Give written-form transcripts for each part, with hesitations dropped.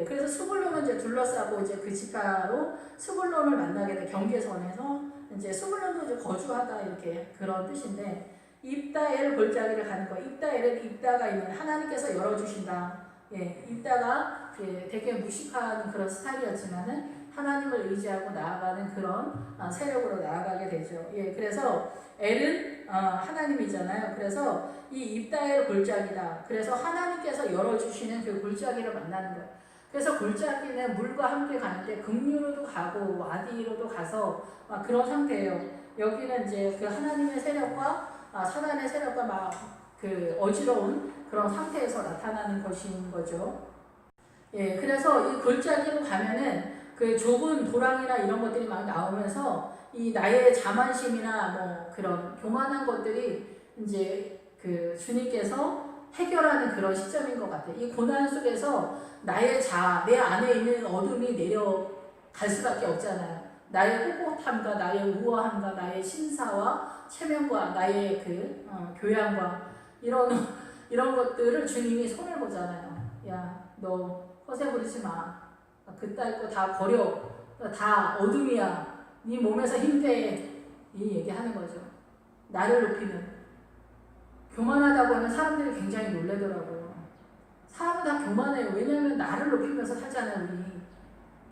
그래서 스불론은 이제 둘러싸고 이제 그 지파로 스불론을 만나게 돼 경계선에서 이제 스불론도 이제 거주하다 이렇게 그런 뜻인데 입다엘 골짜기를 가는 거. 입다엘은 입다가 있는 하나님께서 열어주신다. 예, 입다가 되게 무식한 그런 스타일이었지만은 하나님을 의지하고 나아가는 그런 세력으로 나아가게 되죠. 예, 그래서 엘은 하나님이잖아요. 그래서 이 입다엘 골짜기다. 그래서 하나님께서 열어주시는 그 골짜기를 만나는 거예요. 그래서 골짜기는 물과 함께 가는데 극류로도 가고 와디로도 가서 그런 상태예요. 여기는 이제 그 하나님의 세력과 사단의 세력과 막 그 어지러운 그런 상태에서 나타나는 것인 거죠. 예, 그래서 이 골짜기로 가면은 그 좁은 도랑이나 이런 것들이 막 나오면서 이 나의 자만심이나 뭐 그런 교만한 것들이 이제 그 주님께서 해결하는 그런 시점인 것 같아요. 이 고난 속에서 나의 내 안에 있는 어둠이 내려갈 수밖에 없잖아요. 나의 꼿꼿함과 나의 우아함과 나의 신사와 체면과 나의 그 교양과 이런 것들을 주님이 손을 보잖아요. 야, 너 허세 부리지 마. 그따위 거 다 버려. 다 어둠이야. 네 몸에서 힘빼. 이 얘기하는 거죠. 나를 높이는. 교만하다고 하면 사람들이 굉장히 놀래더라고요. 사람은 다 교만해요. 왜냐하면 나를 높이면서 살잖아요. 우리.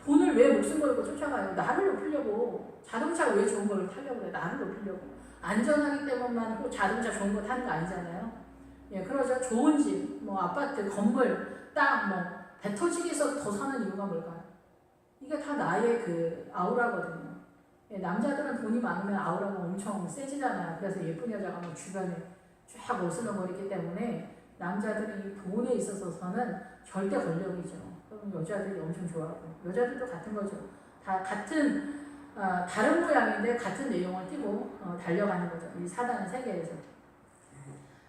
돈을 왜 목숨 걸고 쫓아가요? 나를 높이려고. 자동차 왜 좋은 걸 타려고 해? 나를 높이려고. 안전하기 때문만 자동차 좋은 거 타는 거 아니잖아요. 예, 그러죠. 좋은 집, 뭐 아파트, 건물, 땅, 뭐 배 터지기 위해서 더 사는 이유가 뭘까요? 이게 다 나의 그 아우라거든요. 예, 남자들은 돈이 많으면 아우라가 엄청 세지잖아요. 그래서 예쁜 여자가 뭐 주변에 쫙 어슬렁거리기 때문에 남자들은 이 돈에 있어서는 절대 권력이죠. 그럼 여자들이 엄청 좋아하고 여자들도 같은 거죠. 다 같은 다른 모양인데 같은 내용을 띠고 달려가는 거죠. 이 사단의 세계에서.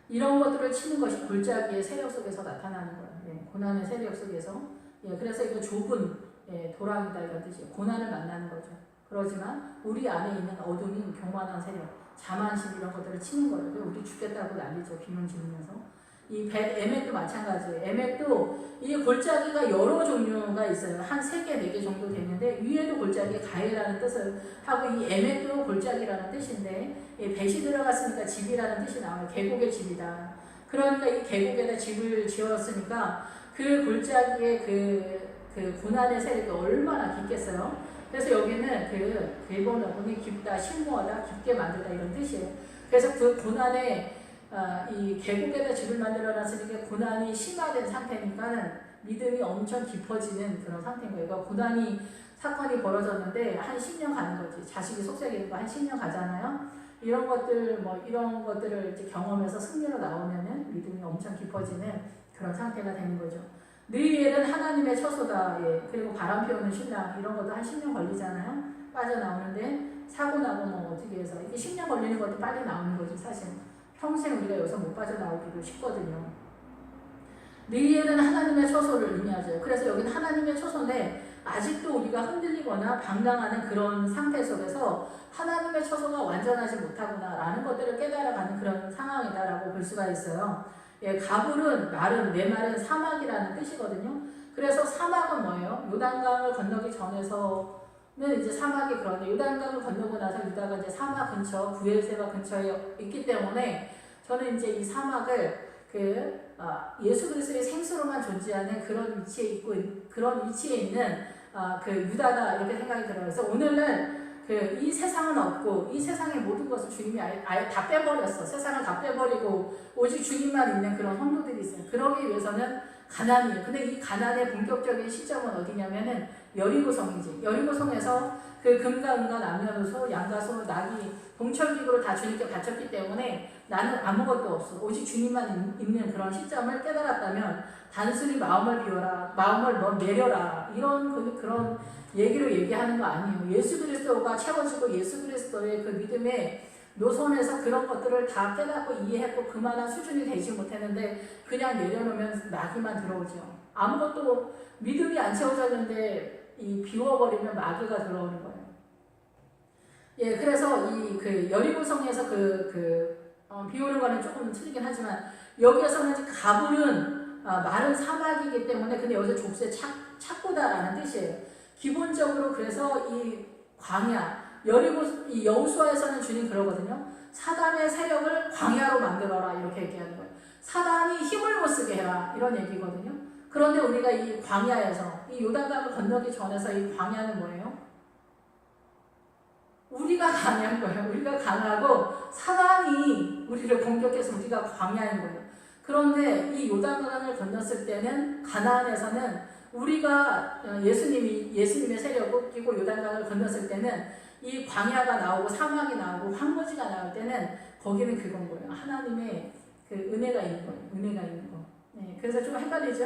이런 것들을 치는 것이 골짜기의 세력 속에서 나타나는 거예요. 예, 고난의 세력 속에서. 예, 그래서 이거 좁은 도랑이다 이런 뜻이에요. 고난을 만나는 거죠. 그러지만 우리 안에 있는 어둠인 교만한 세력, 자만심 이런 것들을 치는 거예요. 우리 죽겠다고 난리죠. 비명 지르면서. 이 에멧도 마찬가지예요. 에멧도 이 골짜기가 여러 종류가 있어요. 한 3개, 4개 정도 되는데 위에도 골짜기 가해라는 뜻을 하고 이 에멧도 골짜기라는 뜻인데 벳이 들어갔으니까 집이라는 뜻이 나와요. 계곡의 집이다. 그러니까 이 계곡에다 집을 지었으니까 그 골짜기의 그 고난의 세력이 얼마나 깊겠어요. 그래서 여기는 그 일본어군이 깊다, 심오하다, 깊게 만들다 이런 뜻이에요. 그래서 그 고난의 이 계곡에다 집을 만들어놨으니까 고난이 심화된 상태니까는 믿음이 엄청 깊어지는 그런 상태인 거예요. 그러니까 고난이 사건이 벌어졌는데 한 10년 가는 거지. 자식이 속삭이는 거 한 10년 가잖아요. 이런 것들을 이제 경험해서 승리로 나오면은 믿음이 엄청 깊어지는 그런 상태가 되는 거죠. 느히엘은 하나님의 처소다. 예. 그리고 바람 피우는 신랑 이런 것도 한 10년 걸리잖아요. 빠져나오는데 사고 나고 뭐 어떻게 해서 이게 10년 걸리는 것도 빨리 나오는 거지 사실. 평생 우리가 여기서 못 빠져나오기도 쉽거든요. 느히엘은 하나님의 처소를 의미하죠. 그래서 여기는 하나님의 처소인데 아직도 우리가 흔들리거나 방랑하는 그런 상태 속에서 하나님의 처소가 완전하지 못하구나 라는 것들을 깨달아가는 그런 상황이다라고 볼 수가 있어요. 예, 가불은 마른, 메마른 사막이라는 뜻이거든요. 그래서 사막은 뭐예요? 요단강을 건너기 전에서는 이제 사막이 그런데 요단강을 건너고 나서 유다가 이제 사막 근처, 부엘세바 근처에 있기 때문에 저는 이제 이 사막을 예수 그리스도의 생수로만 존재하는 그런 위치에 있는 그 유다다 이렇게 생각이 들어요. 그래서 오늘은 이 세상은 없고 이 세상의 모든 것을 주님이 아예 다 빼버렸어. 세상을 다 빼버리고 오직 주님만 있는 그런 성도들이 있어요. 그러기 위해서는 가난이에요. 근데 이 가난의 본격적인 시점은 어디냐면은 여리고성이지. 여리고성에서 그 금과 은과 남녀노소, 양가소, 낙이 동철기구로 다 주님께 바쳤기 때문에 나는 아무것도 없어. 오직 주님만 있는 그런 시점을 깨달았다면 단순히 마음을 비워라, 마음을 내려라 그런 얘기로 얘기하는 거 아니에요. 예수 그리스도가 채워지고 예수 그리스도의 그 믿음의 노선에서 그런 것들을 다 깨닫고 이해했고 그만한 수준이 되지 못했는데 그냥 내려놓으면 마귀만 들어오죠. 아무것도 믿음이 안 채워졌는데 이 비워버리면 마귀가 들어오는 거예요. 예, 그래서 그 여리고성에서 비오는 거는 조금 틀리긴 하지만 여기에서는 가불은 마른 사막이기 때문에 근데 여기서 좁새 찾고다라는 뜻이에요. 기본적으로 그래서 이 광야, 여리고 이 여호수아에서는 주님 그러거든요. 사단의 세력을 광야로 만들어라 이렇게 얘기하는 거예요. 사단이 힘을 못 쓰게 해라 이런 얘기거든요. 그런데 우리가 이 광야에서 이 요단강을 건너기 전에서 이 광야는 뭐예요? 우리가 강한 거예요. 우리가 강하고 사단이 우리를 공격해서 우리가 광야인 거예요. 그런데 이 요단강을 건넜을 때는 가나안에서는 우리가 예수님의 세력을 끼고 요단강을 건넜을 때는 이 광야가 나오고 사막이 나오고 황무지가 나올 때는 거기는 그건 거예요. 하나님의 그 은혜가 있는 거예요. 은혜가 있는 거. 네, 그래서 좀 헷갈리죠?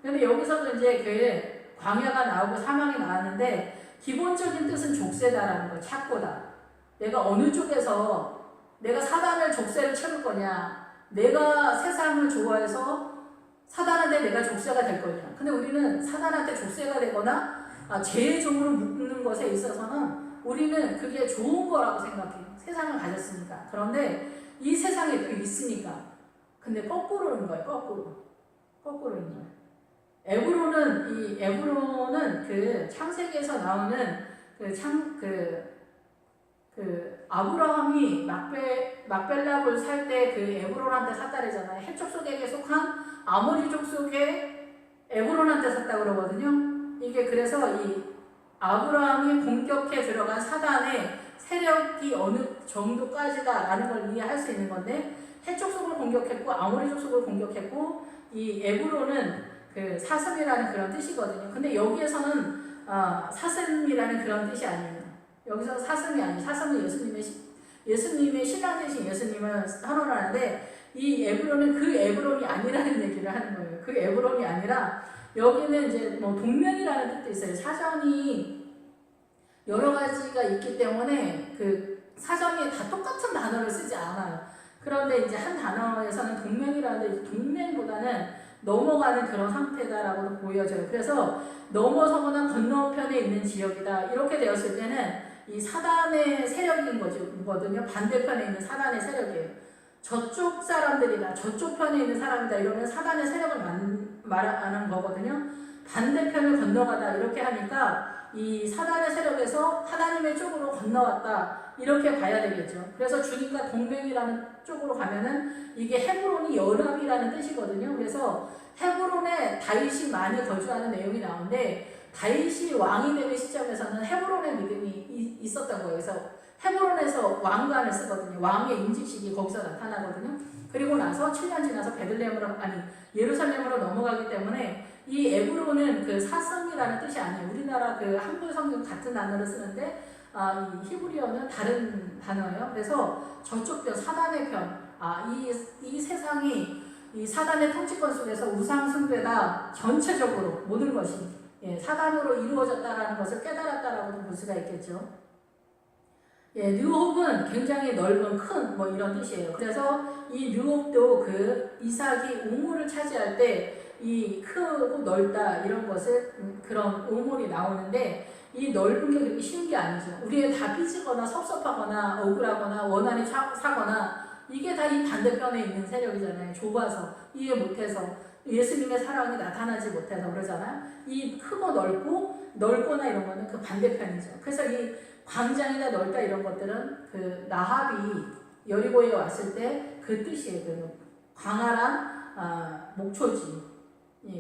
근데 여기서도 이제 그 광야가 나오고 사막이 나왔는데 기본적인 뜻은 족쇄다라는 거, 찾고다. 내가 어느 쪽에서 내가 사단을 족쇄를 채울 거냐, 내가 세상을 좋아해서 사단한테 내가 족쇄가 될 거냐. 근데 우리는 사단한테 족쇄가 되거나 죄의 종으로 묶는 것에 있어서는 우리는 그게 좋은 거라고 생각해요. 세상을 가졌으니까. 그런데 이 세상에 또 있으니까. 근데 거꾸로인 거예요. 거꾸로인 거예요. 에브론은 그 창세기에서 나오는 아브라함이 막벨락을 살 때 그 에브론한테 샀다래잖아요. 해족 속에게 속한 아모리 족속의 에브론한테 샀다고 그러거든요. 이게 그래서 이 아브라함이 공격해 들어간 사단의 세력이 어느 정도까지다라는 걸 이해할 수 있는 건데, 해족 속을 공격했고 아모리 족속을 공격했고, 이 에브론은 그 사슴이라는 그런 뜻이거든요. 근데 여기에서는 사슴이라는 그런 뜻이 아니에요. 여기서 사슴이 아니에요. 사슴은 예수님의 신랑 되신 예수님을 선언하는데, 이 에브론은 그 에브론이 아니라는 얘기를 하는 거예요. 그 에브론이 아니라 여기는 이제 뭐 동면이라는 뜻도 있어요. 사전이 여러 가지가 있기 때문에 그 사전이 다 똑같은 단어를 쓰지 않아요. 그런데 이제 한 단어에서는 동면이라는데 동면보다는 넘어가는 그런 상태다라고 보여져요. 그래서 넘어서거나 건너편에 있는 지역이다 이렇게 되었을 때는 이 사단의 세력인 거거든요. 반대편에 있는 사단의 세력이에요. 저쪽 사람들이다, 저쪽 편에 있는 사람이다 이러면 사단의 세력을 말하는 거거든요. 반대편을 건너가다 이렇게 하니까 이 사단의 세력에서 하나님의 쪽으로 건너왔다 이렇게 봐야 되겠죠. 그래서 주님과 동맹이라는 쪽으로 가면은 이게 헤브론이 연합이라는 뜻이거든요. 그래서 헤브론에 다윗이 많이 거주하는 내용이 나오는데, 다윗이 왕이 되는 시점에서는 헤브론의 믿음이 있었던 거예요. 그래서 헤브론에서 왕관을 쓰거든요. 왕의 임직식이 거기서 나타나거든요. 그리고 나서 7년 지나서 예루살렘으로 넘어가기 때문에 이 에브론은 그 사슴이라는 뜻이 아니에요. 우리나라 그 한글 성경 같은 단어를 쓰는데 이 히브리어는 다른 단어예요. 그래서 저쪽 편, 사단의 편, 이 세상이 이 사단의 통치권 속에서 우상 숭배가 전체적으로 모든 것이 사단으로 이루어졌다라는 것을 깨달았다라고도 볼 수가 있겠죠. 르홉은 굉장히 넓은 큰 뭐 이런 뜻이에요. 그래서 이 르홉도 그 이삭이 우물을 차지할 때 이 크고 넓다 이런 것을 그런 우물이 나오는데, 이 넓은 게 그렇게 쉬운 게 아니죠. 우리의 다 삐지거나 섭섭하거나 억울하거나 원한이 사거나 이게 다 이 반대편에 있는 세력이잖아요. 좁아서 이해 못해서 예수님의 사랑이 나타나지 못해서 그러잖아요. 이 크고 넓거나 이런 거는 그 반대편이죠. 그래서 이 광장이나 넓다 이런 것들은 그 라합이 여리고에 왔을 때 그 뜻이에요. 그 광활한 목초지.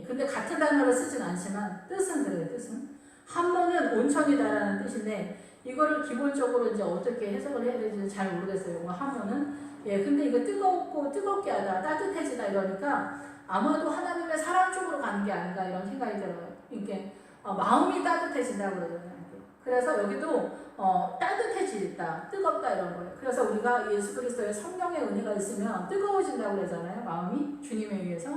근데 같은 단어를 쓰진 않지만 뜻은 그래요. 뜻은 함몬은 온천이다라는 뜻인데, 이거를 기본적으로 이제 어떻게 해석을 해야 되는지 잘 모르겠어요. 함몬은 근데 이거 뜨겁게 하다, 따뜻해지다 이러니까 아마도 하나님의 사랑 쪽으로 가는 게 아닌가 이런 생각이 들어요. 이게 마음이 따뜻해진다고 그러잖아요. 그래서 여기도 따뜻해지다, 뜨겁다 이런 거예요. 그래서 우리가 예수 그리스도의 성령의 은혜가 있으면 뜨거워진다고 그러잖아요. 마음이 주님에 의해서.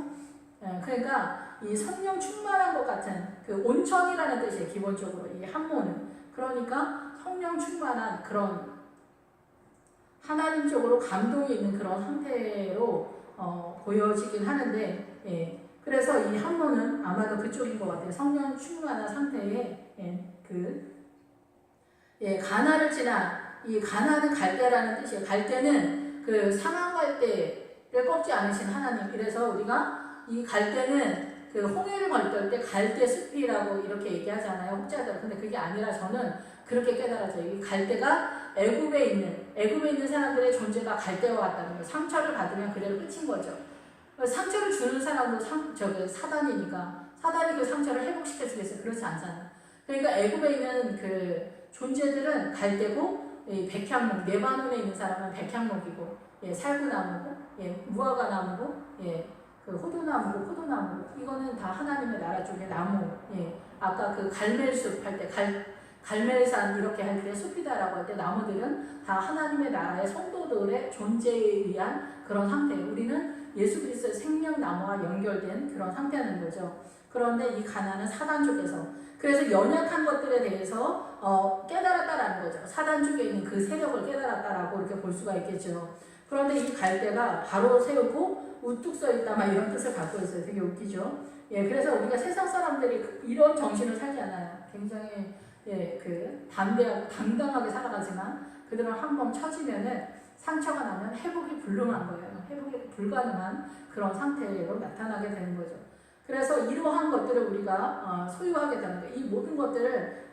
그러니까 이 성령 충만한 것 같은 그 온천이라는 뜻이에요. 기본적으로 이 함몬은. 그러니까 성령 충만한 그런 하나님 쪽으로 감동이 있는 그런 상태로 보여지긴 하는데, 그래서 이 함몬은 아마도 그쪽인 것 같아요. 성령 충만한 상태에 가나를 지나, 이 가나는 갈대라는 뜻이에요. 갈대는 그 상한 갈대를 꺾지 않으신 하나님. 그래서 우리가 이 갈대는 그 홍해를 건널 때 갈대 숲이라고 이렇게 얘기하잖아요. 혹자들. 근데 그게 아니라 저는 그렇게 깨달아져요. 이 갈대가 애굽에 있는 사람들의 존재가 갈대와 같다는 거예요. 상처를 받으면 그대로 끝인 거죠. 상처를 주는 사람도 사단이니까 사단이 그 상처를 회복시켜 주겠어요. 그렇지 않잖아요. 그러니까 애굽에 있는 그 존재들은 갈대고, 백향목, 레바논에 있는 사람은 백향목이고, 살구나무고, 무화과 나무고, 그 호두나무고, 포도나무고, 이거는 다 하나님의 나라 쪽의 나무. 아까 그 갈멜숲 할 때, 갈멜산 이렇게 할 때 숲이다라고 할 때 나무들은 다 하나님의 나라의 성도들의 존재에 의한 그런 상태예요. 우리는 예수 그리스도의 생명나무와 연결된 그런 상태라는 거죠. 그런데 이 가나안은 사단 쪽에서, 그래서 연약한 것들에 대해서 깨달았다라는 거죠. 사단 쪽에 있는 그 세력을 깨달았다라고 이렇게 볼 수가 있겠죠. 그런데 이 갈대가 바로 세우고 우뚝 서 있다 막 이런 뜻을 갖고 있어요. 되게 웃기죠. 그래서 우리가 세상 사람들이 이런 정신을 살지 않아요. 굉장히 그 담대하고 당당하게 살아가지만 그들은 한번 처지면은 상처가 나면 회복이 불능한 거예요. 회복이 불가능한 그런 상태로 나타나게 되는 거죠. 그래서 이러한 것들을 우리가 소유하게 되는 거예요. 이 모든 것들을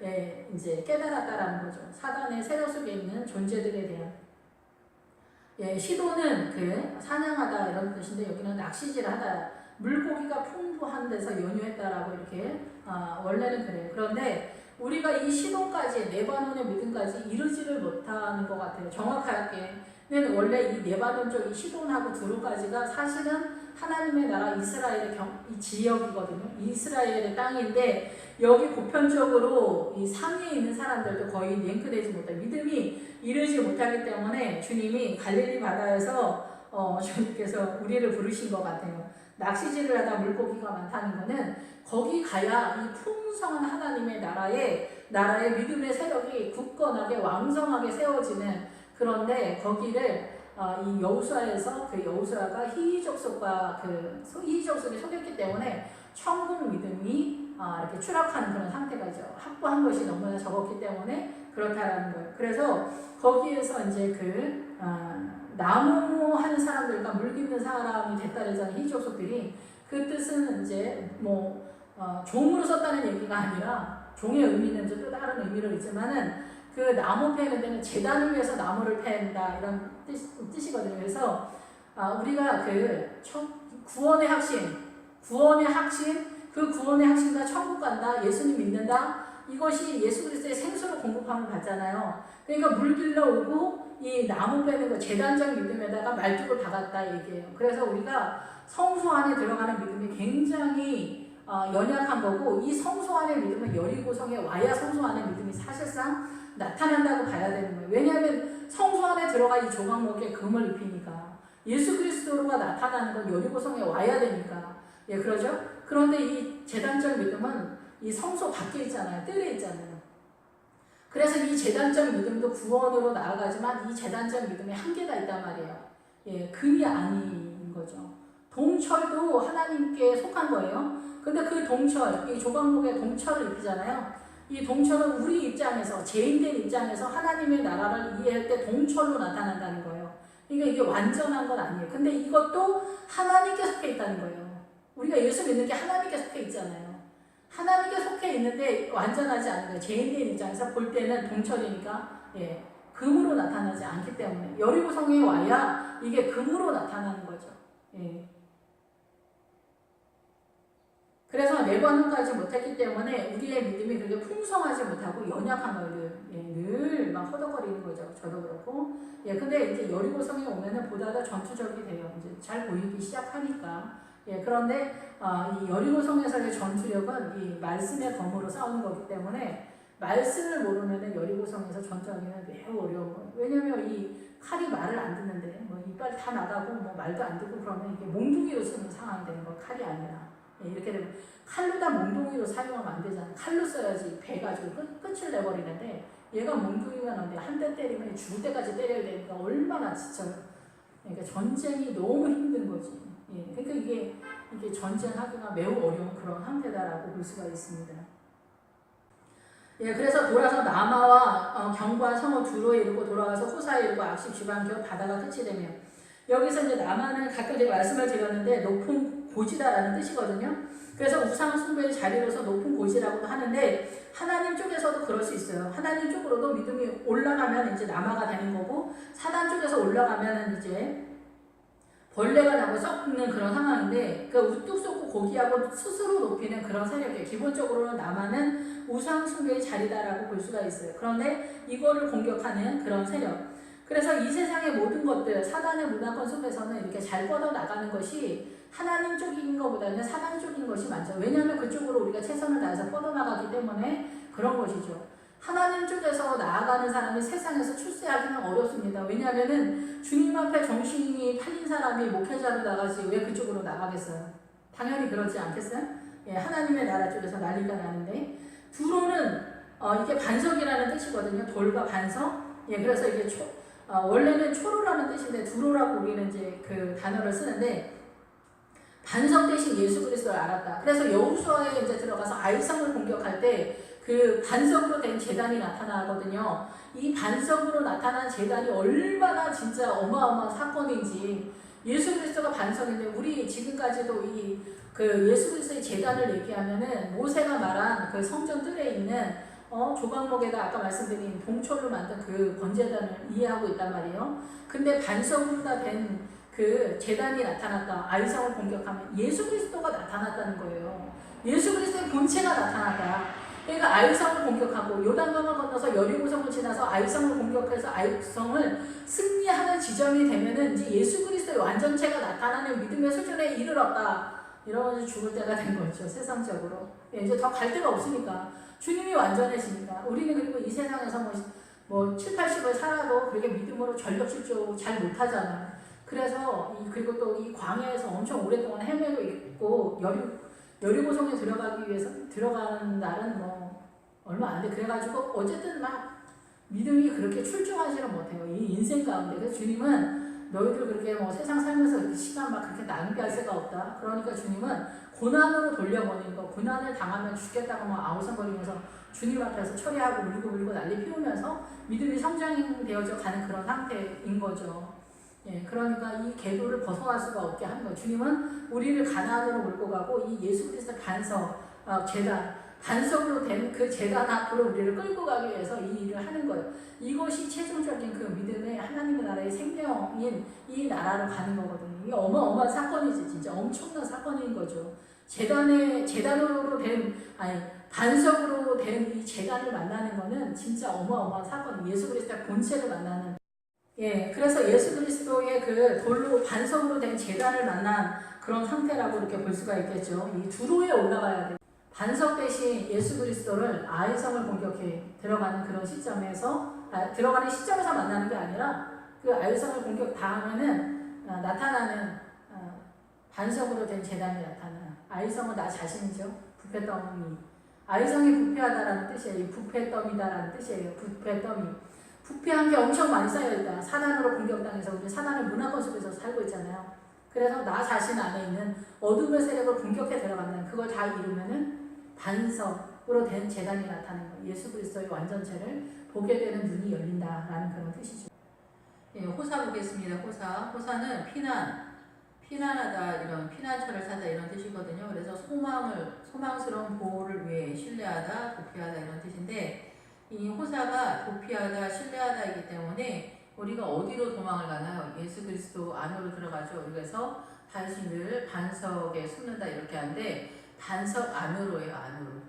이제 깨달았다라는 거죠. 사단의 세력 속에 있는 존재들에 대한. 시도는 그 사냥하다 이런 뜻인데 여기는 낚시질하다, 물고기가 풍부한 데서 연유했다라고 이렇게 원래는 그래요. 그런데 우리가 이 시도까지, 레바논의 믿음까지 이르지를 못하는 것 같아요. 정확하게는 원래 이 레바논 쪽 이 시돈하고 두루까지가 사실은 하나님의 나라 이스라엘의 이 지역이거든요. 이스라엘의 땅인데 여기 보편적으로 이 상위에 있는 사람들도 거의 랭크되지 못해요. 믿음이 이르지 못하기 때문에 주님이 갈릴리 바다에서 주님께서 우리를 부르신 것 같아요. 낚시질을 하다 물고기가 많다는 거는 거기 가야 이 풍성한 하나님의 나라의 믿음의 세력이 굳건하게 왕성하게 세워지는, 그런데 거기를 이 여호수아에서 그 여호수아가 히이족속과 히이족속이 속였기 때문에 천국 믿음이 이렇게 추락하는 그런 상태가죠. 확보한 것이 너무나 적었기 때문에 그렇다라는 거예요. 그래서 거기에서 이제 나무 하는 사람들과 물 깃는 사람이 됐다는 히족속들이, 그 뜻은 이제 종으로 썼다는 얘기가 아니라, 종의 의미는 또 다른 의미로 있지만은 그 나무 패는 데는 재단을 위해서 나무를 팬다 이런 뜻이거든요. 그래서 우리가 구원의 확신, 그 구원의 확신과 천국 간다, 예수님 믿는다, 이것이 예수 그리스도의 생수로 공급함을 받잖아요. 그러니까 물 길러오고 이 나무 빼는 거, 재단적 믿음에다가 말뚝을 박았다 얘기예요. 그래서 우리가 성소 안에 들어가는 믿음이 굉장히 연약한 거고, 이 성소 안의 믿음은 여리고성에 와야 성소 안의 믿음이 사실상 나타난다고 봐야 되는 거예요. 왜냐하면 성소 안에 들어가 이 조각목에 금을 입히니까, 예수 그리스도가 나타나는 건 여리고성에 와야 되니까. 그러죠? 그런데 이 재단적 믿음은 이 성소 밖에 있잖아요. 뜰에 있잖아요. 그래서 이 재단적 믿음도 구원으로 나아가지만 이 재단적 믿음에 한계가 있단 말이에요. 금이 아닌 거죠. 동철도 하나님께 속한 거예요. 근데 그 동철, 이 조각목에 동철을 입히잖아요. 이 동철은 우리 입장에서, 죄인된 입장에서 하나님의 나라를 이해할 때 동철로 나타난다는 거예요. 그러니까 이게 완전한 건 아니에요. 근데 이것도 하나님께 속해 있다는 거예요. 우리가 예수 믿는 게 하나님께 속해 있잖아요. 하나님께 속해 있는데 완전하지 않은 거예요. 죄인된 입장에서 볼 때는 동철이니까 금으로 나타나지 않기 때문에, 여리고성에 와야 이게 금으로 나타나는 거죠. 그래서 레바논까지 못했기 때문에 우리의 믿음이 그렇게 풍성하지 못하고 연약한 거를 늘 막 허덕거리는 거죠. 저도 그렇고. 근데 이제 여리고성에 오면은 보다 더 전투적이 돼요. 이제 잘 보이기 시작하니까. 그런데 이 여리고성에서의 전투력은 이 말씀의 검으로 싸우는 거기 때문에, 말씀을 모르면은 여리고성에서 전투하기는 매우 어려운 거예요. 왜냐면 이 칼이 말을 안 듣는데 이빨 다 나가고 말도 안 듣고 그러면 이게 몽둥이로 쓰는 상황이 되는 거예요. 칼이 아니라. 이렇게 되면 칼로 다 몽둥이로 사용하면 안 되잖아. 칼로 써야지 배 가지고 끝을 내버리는데, 얘가 몽둥이만 하는데 한 대 때리면 죽을 때까지 때려야 되니까 얼마나 지쳐요. 그러니까 전쟁이 너무 힘든 거지. 그러니까 이게 전쟁하기가 매우 어려운 그런 상태다라고 볼 수가 있습니다. 그래서 돌아서 나마와 경관 성읍 두로에 이르고 돌아가서 호사에 이르고 악십 지방 겨 바다가 끝이 되며, 여기서 이제 나마는 가끔 제가 말씀을 드렸는데 높은 고지다라는 뜻이거든요. 그래서 우상 숭배의 자리로서 높은 고지라고도 하는데 하나님 쪽에서도 그럴 수 있어요. 하나님 쪽으로도 믿음이 올라가면 이제 남아가 되는 거고 사단 쪽에서 올라가면 이제 벌레가 나고 썩는 그런 상황인데 그 우뚝 솟고 고기하고 스스로 높이는 그런 세력이에요. 기본적으로는 남아는 우상 숭배의 자리다라고 볼 수가 있어요. 그런데 이거를 공격하는 그런 세력. 그래서 이 세상의 모든 것들, 사단의 문화권 속에서는 이렇게 잘 뻗어나가는 것이 하나님 쪽인 것보다는 사단 쪽인 것이 많죠. 왜냐하면 그쪽으로 우리가 최선을 다해서 뻗어나가기 때문에 그런 것이죠. 하나님 쪽에서 나아가는 사람이 세상에서 출세하기는 어렵습니다. 왜냐하면 주님 앞에 정신이 팔린 사람이 목회자로 나가지 왜 그쪽으로 나가겠어요? 당연히 그러지 않겠어요? 예, 하나님의 나라 쪽에서 난리가 나는데 두로는 이게 반석이라는 뜻이거든요. 돌과 반석. 예, 그래서 이게 원래는 초로라는 뜻인데 두로라고 우리는 이제 그 단어를 쓰는데 반석 대신 예수 그리스도를 알았다. 그래서 여호수아에 이제 들어가서 아이성을 공격할 때 그 반석으로 된 제단이 나타나거든요. 이 반석으로 나타난 제단이 얼마나 진짜 어마어마한 사건인지 예수 그리스도가 반석인데 우리 지금까지도 이 그 예수 그리스도의 제단을 얘기하면은 모세가 말한 그 성전 뜰에 있는 조각목에다 아까 말씀드린 동초로 만든 그 번제단을 이해하고 있단 말이에요. 근데 반석으로 된 그 제단이 나타났다. 아이성을 공격하면 예수 그리스도가 나타났다는 거예요. 예수 그리스도의 본체가 나타났다. 그러니까 아이성을 공격하고 요단강을 건너서 여리고성을 지나서 아이성을 공격해서 아이성을 승리하는 지점이 되면은 이제 예수 그리스도의 완전체가 나타나는 믿음의 수준에 이르렀다. 이러면서 죽을 때가 된 거죠. 세상적으로. 이제 더 갈 데가 없으니까. 주님이 완전해지니까. 우리는 그리고 이 세상에서 뭐 7, 80을 살아도 그렇게 믿음으로 전력질주 잘 못하잖아. 그래서 그리고 또 이 광야에서 엄청 오랫동안 헤매고 있고 여리고성에 들어가기 위해서 들어가는 날은 뭐 얼마 안 돼. 그래가지고 어쨌든 막 믿음이 그렇게 출중하지는 못해요. 이 인생 가운데. 그래서 주님은 너희들 그렇게 뭐 세상 살면서 시간 막 그렇게 낭비할 새가 없다. 그러니까 주님은 고난으로 돌려보내는 거. 고난을 당하면 죽겠다고 막 아우성거리면서 주님 앞에서 처리하고 울고 난리 피우면서 믿음이 성장되어져 가는 그런 상태인 거죠. 예, 그러니까 이 궤도를 벗어날 수가 없게 하는 거예요. 주님은 우리를 가나안으로 몰고 가고 이 예수 그리스도의 반석, 제단, 반석으로 된 그 제단 앞으로 우리를 끌고 가기 위해서 이 일을 하는 거예요. 이것이 최종적인 그 믿음의 하나님의 나라의 생명인 이 나라로 가는 거거든요. 이게 어마어마한 사건이지, 진짜 엄청난 사건인 거죠. 제단으로 된, 반석으로 된 이 제단을 만나는 거는 진짜 어마어마한 사건, 예수 그리스도의 본체를 만나는. 예, 그래서 예수 그리스도의 그 돌로 반석으로 된 제단을 만난 그런 상태라고 이렇게 볼 수가 있겠죠. 이 두로에 올라가야 돼. 반석 대신 예수 그리스도를 아이성을 공격해 들어가는 그런 시점에서 들어가는 시점에서 만나는 게 아니라 그 아이성을 공격 다음에는 나타나는 반석으로 된 제단이 나타나. 아이성은 나 자신이죠. 부패더미. 아이성이 부패하다라는 뜻이에요. 이 부패더미다라는 뜻이에요. 부패더미. 부패한 게 엄청 많이 쌓여있다. 사단으로 공격당해서 우리 사단의 문화권 속에서 살고 있잖아요. 그래서 나 자신 안에 있는 어둠의 세력을 공격해 들어간다는 그걸 다 이루면은 반석으로 된 제단이 나타나는 거예요. 예수 그리스도의 완전체를 보게 되는 눈이 열린다라는 그런 뜻이죠. 예, 호사 보겠습니다. 호사는 피난하다, 이런 피난처를 찾다 이런 뜻이거든요. 그래서 소망스러운 보호를 위해 신뢰하다, 도피하다 이런 뜻인데 이 호사가 도피하다, 신뢰하다이기 때문에 우리가 어디로 도망을 가나요? 예수 그리스도 안으로 들어가죠. 그래서 당신을 반석에 숨는다 이렇게 하는데 반석 안으로예요.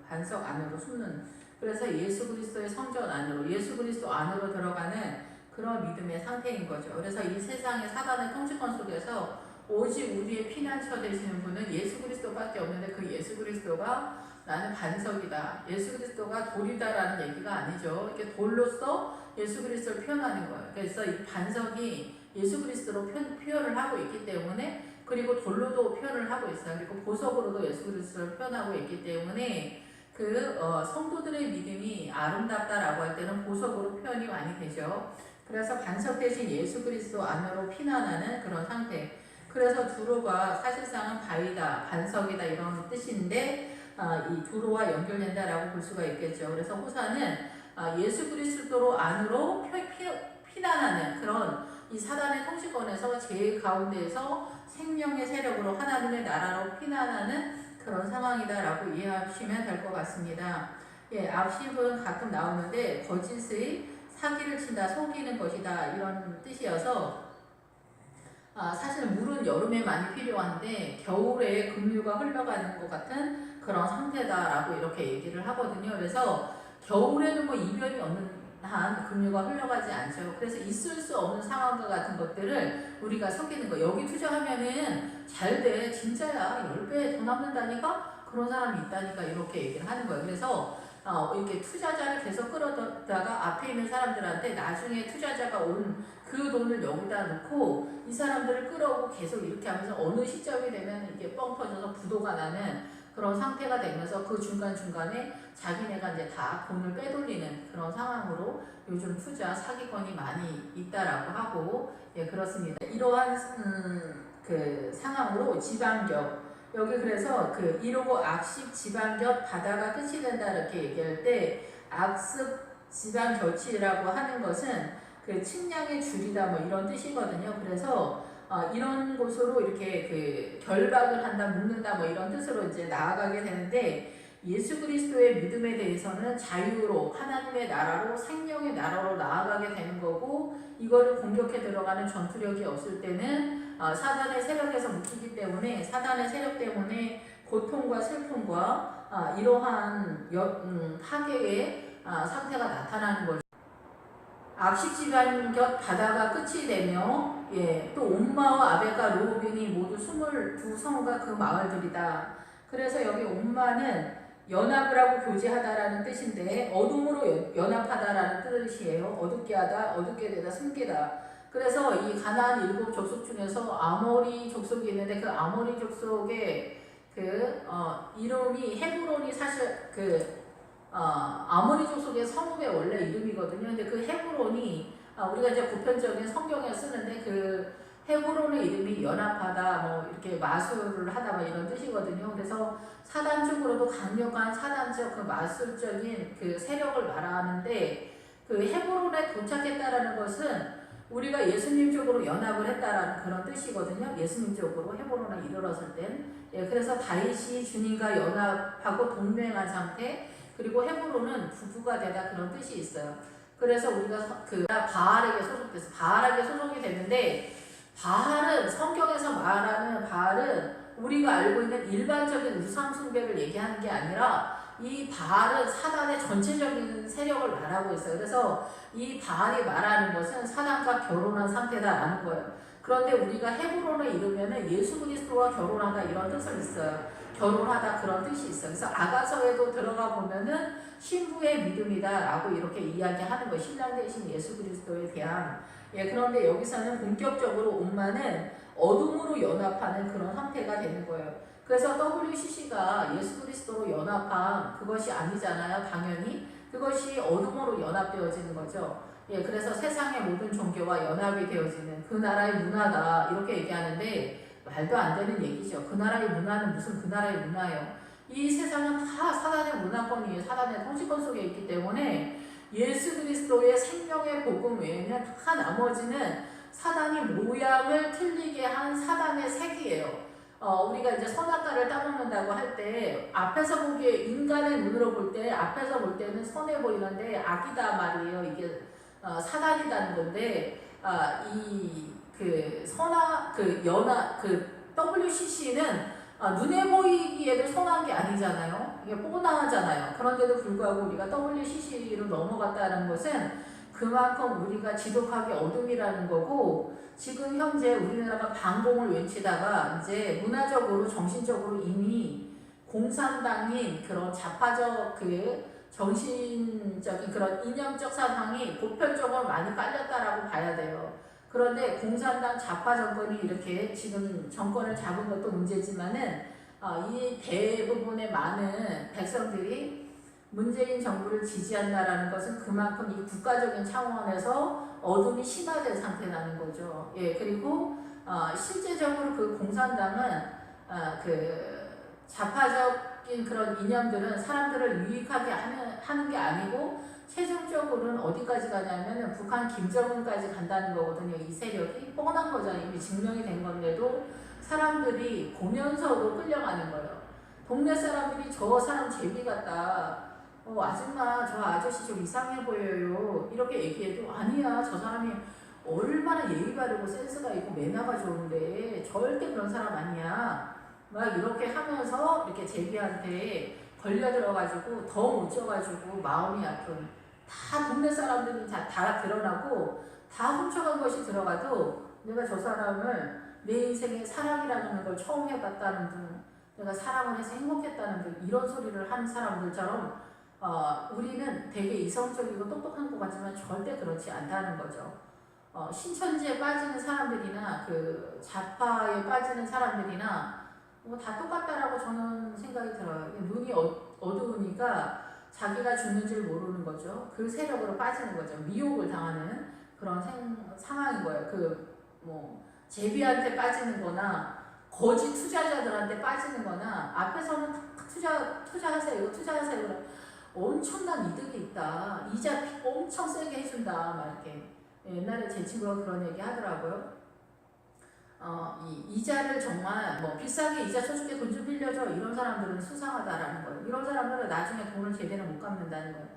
반석 안으로 숨는. 그래서 예수 그리스도의 성전 안으로, 예수 그리스도 안으로 들어가는 그런 믿음의 상태인 거죠. 그래서 이 세상의 사단의 통치권 속에서 오직 우리의 피난처 되시는 분은 예수 그리스도밖에 없는데 그 예수 그리스도가 나는 반석이다. 예수 그리스도가 돌이다라는 얘기가 아니죠. 이렇게 돌로서 예수 그리스도를 표현하는 거예요. 그래서 이 반석이 예수 그리스도로 표현을 하고 있기 때문에 그리고 돌로도 표현을 하고 있어요. 그리고 보석으로도 예수 그리스도를 표현하고 있기 때문에 성도들의 믿음이 아름답다라고 할 때는 보석으로 표현이 많이 되죠. 그래서 반석 대신 예수 그리스도 안으로 피난하는 그런 상태. 그래서 두로가 사실상은 바위다, 반석이다 이런 뜻인데 이 두로와 연결된다라고 볼 수가 있겠죠. 그래서 호사는 예수 그리스도로 안으로 피난하는 그런 이 사단의 통치권에서 제 가운데에서 생명의 세력으로 하나님의 나라로 피난하는 그런 상황이다라고 이해하시면 될 것 같습니다. 예, 악십은 가끔 나오는데 거짓의 사기를 친다, 속이는 것이다 이런 뜻이어서 사실 물은 여름에 많이 필요한데 겨울에 급류가 흘러가는 것 같은 그런 상태다라고 이렇게 얘기를 하거든요. 그래서 겨울에는 뭐 이변이 없는 한 급류가 흘러가지 않죠. 그래서 있을 수 없는 상황과 같은 것들을 우리가 속이는 거. 여기 투자하면은 잘 돼. 진짜야. 10배 더 남는다니까? 그런 사람이 있다니까 이렇게 얘기를 하는 거예요. 그래서 이렇게 투자자를 계속 끌어다가 앞에 있는 사람들한테 나중에 투자자가 온 그 돈을 여기다 넣고 이 사람들을 끌어오고 계속 이렇게 하면서 어느 시점이 되면 이게 뻥 터져서 부도가 나는 그런 상태가 되면서 그 중간중간에 자기네가 이제 다 돈을 빼돌리는 그런 상황으로 요즘 투자 사기권이 많이 있다라고 하고, 예, 그렇습니다. 이러한 그 상황으로 지방경, 여기 그래서 그 이러고 악식 지방겹 바다가 끝이 된다 이렇게 얘기할 때 악습 지방겹치라고 하는 것은 그 측량의 줄이다 뭐 이런 뜻이거든요. 그래서 이런 곳으로 이렇게 그 결박을 한다, 묶는다 뭐 이런 뜻으로 이제 나아가게 되는데, 예수 그리스도의 믿음에 대해서는 자유로 하나님의 나라로 생명의 나라로 나아가게 되는 거고, 이거를 공격해 들어가는 전투력이 없을 때는 사단의 세력에서 묶이기 때문에 사단의 세력 때문에 고통과 슬픔과 이러한 파괴의 상태가 나타나는 거죠. 악식지간 곁 바다가 끝이 되며, 예, 또 옴마와 아벨과 로빈이 모두 22성과 그 마을들이다. 그래서 여기 옴마는 연합을 하고 교제하다라는 뜻인데 어둠으로 연합하다라는 뜻이에요. 어둡게 하다, 어둡게 되다, 숨기다. 그래서 이 가나안 7 족속 중에서 아모리 족속이 있는데 그 아모리 족속의 이름이 헤브론이 사실 아모리 족속의 성읍의 원래 이름이거든요. 근데 그 헤브론이 우리가 이제 보편적인 성경에 쓰는데 그 헤브론의 이름이 연합하다, 뭐 이렇게 마술을 하다, 뭐 이런 뜻이거든요. 그래서 사단적으로도 강력한 사단적 그 마술적인 그 세력을 말하는데, 그 헤브론에 도착했다라는 것은 우리가 예수님 쪽으로 연합을 했다라는 그런 뜻이거든요. 예수님 쪽으로 헤브론에 이르렀을 땐. 예, 그래서 다윗이 주님과 연합하고 동맹한 상태, 그리고 헤브론은 부부가 되다 그런 뜻이 있어요. 그래서 우리가 바알에게 소속돼서 바알에게 소속이 됐는데, 바알은 성경에서 말하는 바알은 우리가 알고 있는 일반적인 우상 숭배를 얘기하는 게 아니라 이 바알은 사단의 전체적인 세력을 말하고 있어요. 그래서 이 바알이 말하는 것은 사단과 결혼한 상태다라는 거예요. 그런데 우리가 헤브론을 이루면은 예수 그리스도와 결혼하다 이런 뜻을 있어요. 결혼하다 그런 뜻이 있어요. 그래서 아가서에도 들어가 보면은 신부의 믿음이다라고 이렇게 이야기하는 거예요. 신랑 되신 예수 그리스도에 대한. 예, 그런데 여기서는 본격적으로 옴마는 어둠으로 연합하는 그런 상태가 되는 거예요. 그래서 WCC가 예수 그리스도로 연합한 그것이 아니잖아요. 당연히 그것이 어둠으로 연합되어지는 거죠. 예, 그래서 세상의 모든 종교와 연합이 되어지는 그 나라의 문화다 이렇게 얘기하는데, 말도 안 되는 얘기죠. 그 나라의 문화는 무슨 그 나라의 문화예요. 이 세상은 다 사단의 문화권이에요. 사단의 통치권 속에 있기 때문에 예수 그리스도의 생명의 복음 외에는 다 나머지는 사단이 모양을 틀리게 한 사단의 색이에요. 우리가 이제 선악과를 따먹는다고 할 때 앞에서 보기에 인간의 눈으로 볼 때 앞에서 볼 때는 선해 보이는데 악이다 말이에요. 이게 사단이라는 건데, WCC는 눈에 보이기에도 선한 게 아니잖아요. 이게 뻔하잖아요. 그런데도 불구하고 우리가 WCC로 넘어갔다는 것은 그만큼 우리가 지독하게 어둠이라는 거고, 지금 현재 우리나라가 반공을 외치다가 이제 문화적으로 정신적으로 이미 공산당인 그런 좌파적 정신적인 그런 이념적 사상이 보편적으로 많이 깔렸다라고 봐야 돼요. 그런데 공산당 좌파 정권이 이렇게 지금 정권을 잡은 것도 문제지만은 이 대부분의 많은 백성들이 문재인 정부를 지지한다라는 것은 그만큼 이 국가적인 차원에서 어둠이 심화된 상태라는 거죠. 예, 그리고 실제적으로 그 공산당은 그 좌파적인 그런 이념들은 사람들을 유익하게 하는 게 아니고 최종적으로는 어디까지 가냐면 북한 김정은까지 간다는 거거든요. 이 세력이 뻔한 거잖아요. 이미 증명이 된 건데도 사람들이 보면서도 끌려가는 거예요. 동네 사람들이 저 사람 제비 같다. 아줌마 저 아저씨 좀 이상해 보여요. 이렇게 얘기해도 아니야 저 사람이 얼마나 예의 바르고 센스가 있고 매너가 좋은데 절대 그런 사람 아니야. 막 이렇게 하면서 이렇게 제비한테 걸려들어가지고 더 못 져가지고 마음이 아픈 다 동네 사람들은 다 드러나고 다 훔쳐간 것이 들어가도 내가 저 사람을 내 인생에 사랑이라는 걸 처음 해봤다는 등 내가 사랑을 해서 행복했다는 등 이런 소리를 하는 사람들처럼 우리는 되게 이성적이고 똑똑한 것 같지만 절대 그렇지 않다는 거죠. 신천지에 빠지는 사람들이나 그 좌파에 빠지는 사람들이나 다 똑같다라고 저는 생각이 들어요. 눈이 어두우니까 자기가 죽는 줄 모르는 거죠. 그 세력으로 빠지는 거죠. 미혹을 당하는 그런 상황인 거예요. 제비한테 빠지는 거나 거짓 투자자들한테 빠지는 거나 앞에서는 투자하세요. 투자하세요. 엄청난 이득이 있다. 이자 엄청 세게 해준다. 막 이렇게. 옛날에 제 친구가 그런 얘기 하더라고요. 이자를 정말 비싸게 이자 쳐줄게 돈 좀 빌려줘 이런 사람들은 수상하다라는 거예요. 이런 사람들은 나중에 돈을 제대로 못 갚는다는 거예요.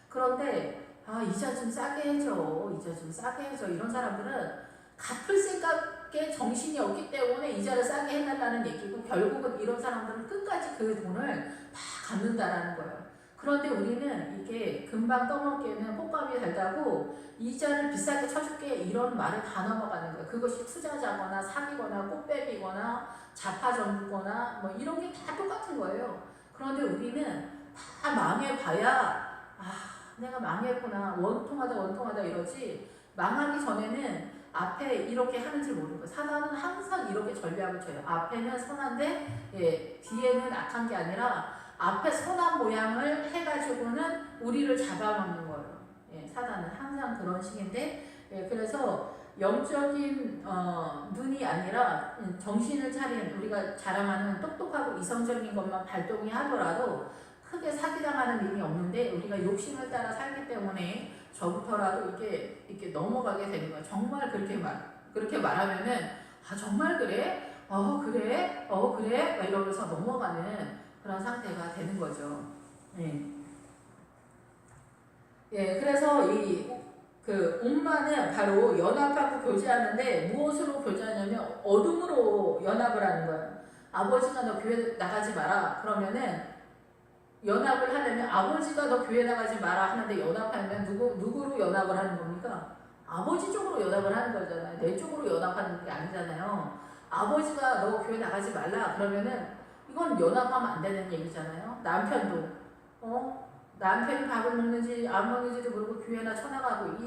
그런데 이자 좀 싸게 해줘 이자 좀 싸게 해줘 이런 사람들은 갚을 생각에 정신이 없기 때문에 이자를 싸게 해달라는 얘기고 결국은 이런 사람들은 끝까지 그 돈을 다 갚는다라는 거예요. 그런데 우리는 이게 금방 떠먹기에는 꽃감이 달다고 이자를 비싸게 쳐줄게 이런 말을 다 넘어가는 거예요. 그것이 투자자거나 사기거나 꽃뱀이거나 자파점주거나 이런 게 다 똑같은 거예요. 그런데 우리는 다 망해봐야 내가 망했구나 원통하다 이러지 망하기 전에는 앞에 이렇게 하는 줄 모르는 거예요. 사단은 항상 이렇게 전략을 쳐요. 앞에는 선한데 뒤에는 악한 게 아니라 앞에 선한 모양을 해가지고는 우리를 잡아먹는 거예요. 사단은 항상 그런 식인데 그래서 영적인 눈이 아니라 정신을 차린 우리가 자랑하는 똑똑하고 이성적인 것만 발동이 하더라도 크게 사기당하는 일이 없는데 우리가 욕심을 따라 살기 때문에 저부터라도 이렇게 넘어가게 되는 거예요. 정말 그렇게 말하면은 정말 그래? 그래? 그래? 막 이러면서 넘어가는 그런 상태가 되는 거죠. 그래서 옴마는 바로 연합하고 교제하는데 무엇으로 교제하냐면 어둠으로 연합을 하는 거예요. 아버지가 너 교회 나가지 마라 그러면은 연합을 하려면 아버지가 너 교회 나가지 마라 하는데 연합하면 누구로 연합을 하는 겁니까? 아버지 쪽으로 연합을 하는 거잖아요. 내 쪽으로 연합하는 게 아니잖아요. 아버지가 너 교회 나가지 말라 그러면은 이건 연합하면 안 되는 얘기잖아요. 남편도 남편이 밥을 먹는지 안 먹는지도 모르고 교회나 쳐나가고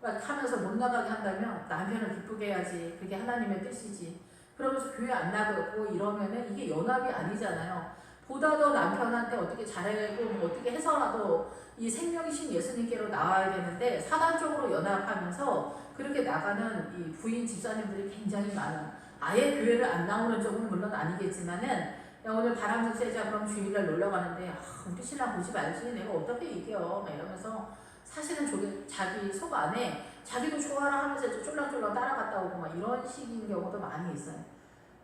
막 하면서 못 나가게 한다면 남편을 기쁘게 해야지. 그게 하나님의 뜻이지. 그러면서 교회 안 나가고 이러면은 이게 연합이 아니잖아요. 보다 더 남편한테 어떻게 잘해고 어떻게 해서라도 이 생명이신 예수님께로 나와야 되는데 사단적으로 연합하면서 그렇게 나가는 이 부인 집사님들이 굉장히 많아요. 아예 교회를 안 나오는 쪽은 물론 아니겠지만은 오늘 바람 좀 쐬자 그럼 주일날 놀러 가는데 우리 신랑 보지 말지 내가 어떻게 이겨 막 이러면서 사실은 자기 속 안에 자기도 좋아라 하면서 쫄랑쫄랑 따라갔다 오고 막 이런 식인 경우도 많이 있어요.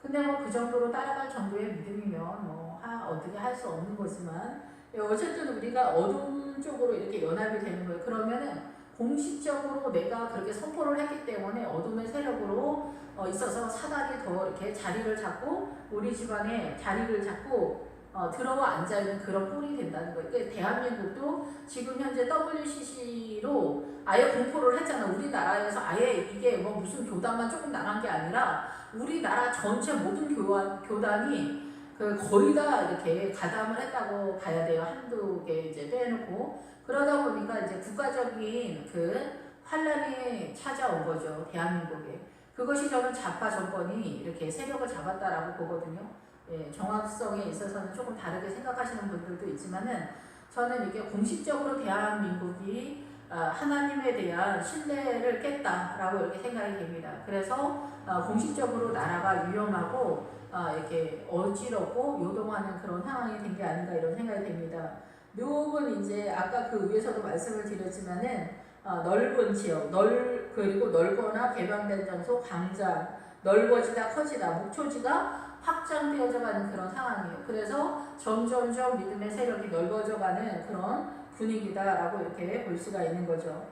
근데 그 정도로 따라갈 정도의 믿음이면 어떻게 할 수 없는 거지만 어쨌든 우리가 어둠 쪽으로 이렇게 연합이 되는 거예요. 그러면은 공식적으로 내가 그렇게 선포를 했기 때문에 어둠의 세력으로 있어서 사단이 더 이렇게 자리를 잡고 우리 집안에 자리를 잡고 들어와 앉아있는 그런 꼴이 된다는 거예요. 그러니까 대한민국도 지금 현재 WCC로 아예 공포를 했잖아. 우리나라에서 아예 이게 무슨 교단만 조금 나간 게 아니라 우리나라 전체 모든 교단이 거의 다 이렇게 가담을 했다고 봐야 돼요. 한두 개 이제 빼놓고. 그러다 보니까 이제 국가적인 환란이 찾아온 거죠. 대한민국에. 그것이 저는 좌파 정권이 이렇게 세력을 잡았다라고 보거든요. 정확성에 있어서는 조금 다르게 생각하시는 분들도 있지만은 저는 이게 공식적으로 대한민국이 하나님에 대한 신뢰를 깼다라고 이렇게 생각이 됩니다. 그래서 공식적으로 나라가 위험하고 이렇게 어지럽고 요동하는 그런 상황이 된 게 아닌가 이런 생각이 됩니다. 묘업은 이제 아까 그 위에서도 말씀을 드렸지만은 넓은 지역, 그리고 넓거나 개방된 장소, 광장, 넓어지다 커지다 목초지가 확장되어져 가는 그런 상황이에요. 그래서 점점점 믿음의 세력이 넓어져 가는 그런 분위기다라고 이렇게 볼 수가 있는 거죠.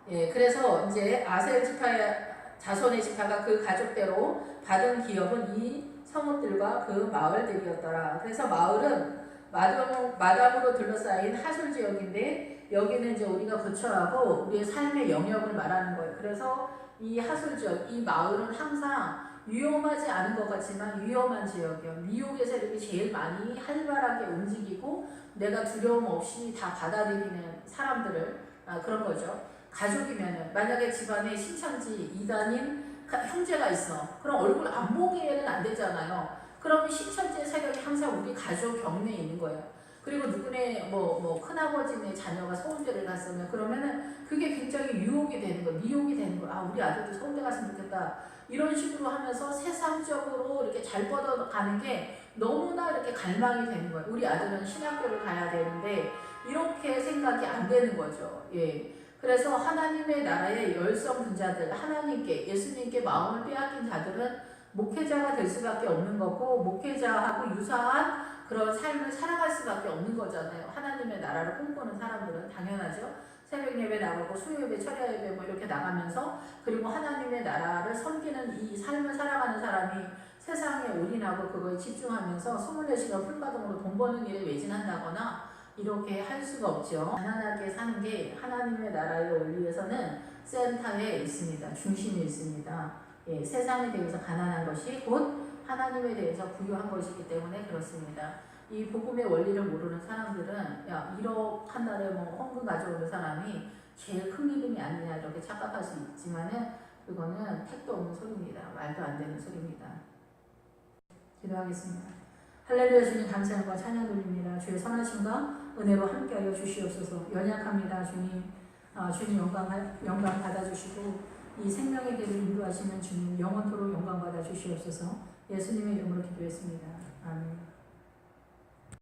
예, 그래서 이제 아셀 지파의 자손의 지파가 그 가족대로 받은 기업은 이 성읍들과 그 마을들이었더라. 그래서 마을은 마담으로 둘러싸인 하솔 지역인데 여기는 이제 우리가 거처하고 우리의 삶의 영역을 말하는 거예요. 그래서 이 하솔 지역, 이 마을은 항상 위험하지 않은 것 같지만 위험한 지역이에요. 미혹의 세력이 제일 많이 활발하게 움직이고 내가 두려움 없이 다 받아들이는 사람들을 그런 거죠. 가족이면은 만약에 집안에 신천지 이단인 형제가 있어. 그럼 얼굴 안 보게는 안 되잖아요. 그러면 신천지의 세력이 항상 우리 가족 격리에 있는 거예요. 그리고 누구네 큰아버지네 자녀가 서울대를 갔으면 그러면은 그게 굉장히 유혹이 되는 거예요. 미혹이 되는 거예요. 아, 우리 아들도 서울대 갔으면 좋겠다. 이런 식으로 하면서 세상적으로 이렇게 잘 뻗어가는 게 너무나 이렇게 갈망이 되는 거예요. 우리 아들은 신학교를 가야 되는데 이렇게 생각이 안 되는 거죠. 예. 그래서 하나님의 나라의 열성 분자들, 하나님께, 예수님께 마음을 빼앗긴 자들은 목회자가 될 수밖에 없는 거고 목회자하고 유사한 그런 삶을 살아갈 수밖에 없는 거잖아요. 하나님의 나라를 꿈꾸는 사람들은 당연하죠. 새벽 예배 나가고 수요 예배, 철야 예배 이렇게 나가면서 그리고 하나님의 나라를 섬기는 이 삶을 살아가는 사람이 세상에 올인하고 그거에 집중하면서 24시간 풀가동으로 돈 버는 일에 매진한다거나 이렇게 할 수가 없죠. 가난하게 사는 게 하나님의 나라의 원리에서는 센터에 있습니다. 중심에 있습니다. 예, 세상에 대해서 가난한 것이 곧 하나님에 대해서 부유한 것이기 때문에 그렇습니다. 이 복음의 원리를 모르는 사람들은 야 1억 한 달에 헌금 가져오는 사람이 제일 큰 믿음이 아니냐 이렇게 착각할 수 있지만은 그거는 택도 없는 소리입니다. 말도 안 되는 소리입니다. 기도하겠습니다. 할렐루야. 주님 감사함과 찬양 돌립니다. 주의 선하심과 은혜로 함께하여 주시옵소서. 연약합니다. 주님. 주님 영광 받아주시고 이 생명의 길을 인도하시는 주님 영원토록 영광 받아주시옵소서. 예수님의 이름으로 기도했습니다. 아멘.